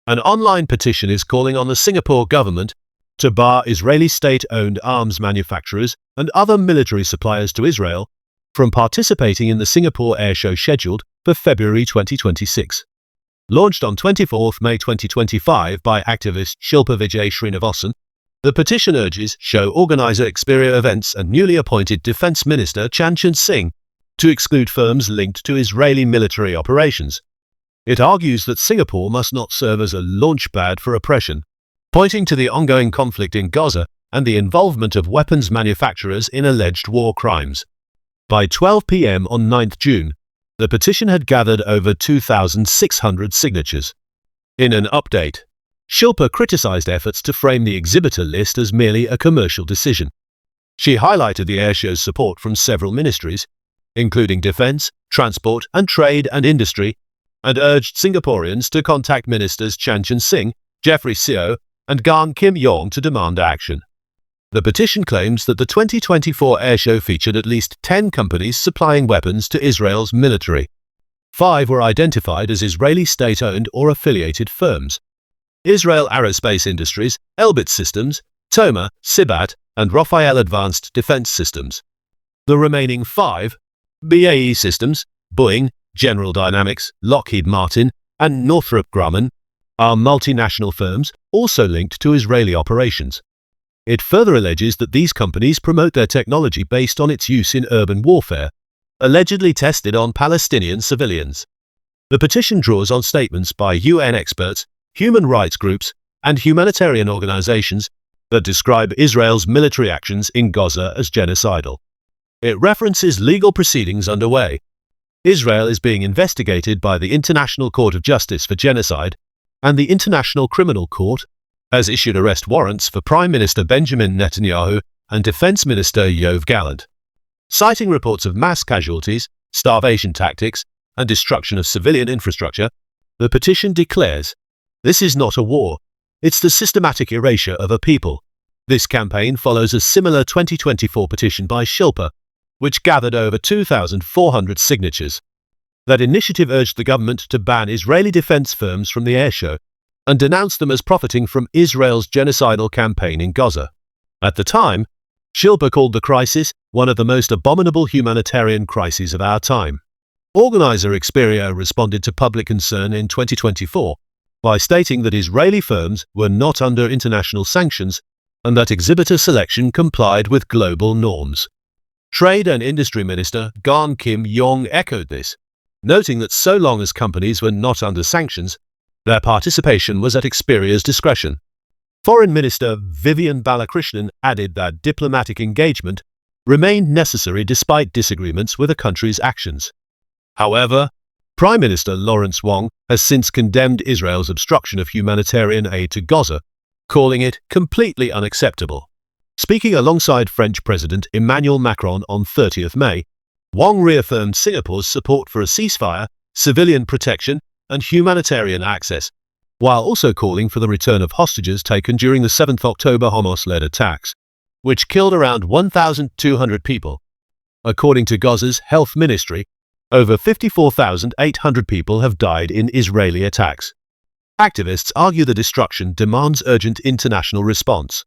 An online petition is calling on the Singapore government to bar Israeli state-owned arms manufacturers and other military suppliers to Israel from participating in the Singapore Airshow scheduled for February 2026. Launched on 24 May 2025 by activist Shilpa Vijay Srinivasan, the petition urges show organizer Xperia Events and newly appointed Defense Minister Chanchan Singh to exclude firms linked to Israeli military operations. It argues that Singapore must not serve as a launchpad for oppression, pointing to the ongoing conflict in Gaza and the involvement of weapons manufacturers in alleged war crimes. By 12 p.m. on 9 June, the petition had gathered over 2,600 signatures. In an update, Shilpa criticized efforts to frame the exhibitor list as merely a commercial decision. She highlighted the airshow's support from several ministries, including Defense, Transport and Trade and Industry, and urged Singaporeans to contact Ministers Chanchan Singh, Jeffrey Seo, and Gan Kim Yong to demand action. The petition claims that the 2024 airshow featured at least 10 companies supplying weapons to Israel's military. 5 were identified as Israeli state-owned or affiliated firms: Israel Aerospace Industries, Elbit Systems, Toma, Sibat, and Rafael Advanced Defense Systems. The remaining 5, BAE Systems, Boeing, General Dynamics, Lockheed Martin, and Northrop Grumman, are multinational firms also linked to Israeli operations. It further alleges that these companies promote their technology based on its use in urban warfare, allegedly tested on Palestinian civilians. The petition draws on statements by UN experts, human rights groups, and humanitarian organizations that describe Israel's military actions in Gaza as genocidal. It references legal proceedings underway. Israel is being investigated by the International Court of Justice for Genocide, and the International Criminal Court has issued arrest warrants for Prime Minister Benjamin Netanyahu and Defense Minister Yoav Gallant. Citing reports of mass casualties, starvation tactics, and destruction of civilian infrastructure, the petition declares, "This is not a war, it's the systematic erasure of a people." This campaign follows a similar 2024 petition by Shilpa, which gathered over 2,400 signatures. That initiative urged the government to ban Israeli defense firms from the airshow and denounced them as profiting from Israel's genocidal campaign in Gaza. At the time, Shilpa called the crisis one of the most abominable humanitarian crises of our time. Organizer Xperia responded to public concern in 2024 by stating that Israeli firms were not under international sanctions and that exhibitor selection complied with global norms. Trade and Industry Minister Gan Kim Yong echoed this, noting that so long as companies were not under sanctions, their participation was at Xperia's discretion. Foreign Minister Vivian Balakrishnan added that diplomatic engagement remained necessary despite disagreements with a country's actions. However, Prime Minister Lawrence Wong has since condemned Israel's obstruction of humanitarian aid to Gaza, calling it completely unacceptable. Speaking alongside French President Emmanuel Macron on 30 May, Wong reaffirmed Singapore's support for a ceasefire, civilian protection, and humanitarian access, while also calling for the return of hostages taken during the 7 October Hamas-led attacks, which killed around 1,200 people. According to Gaza's health ministry, over 54,800 people have died in Israeli attacks. Activists argue the destruction demands urgent international response.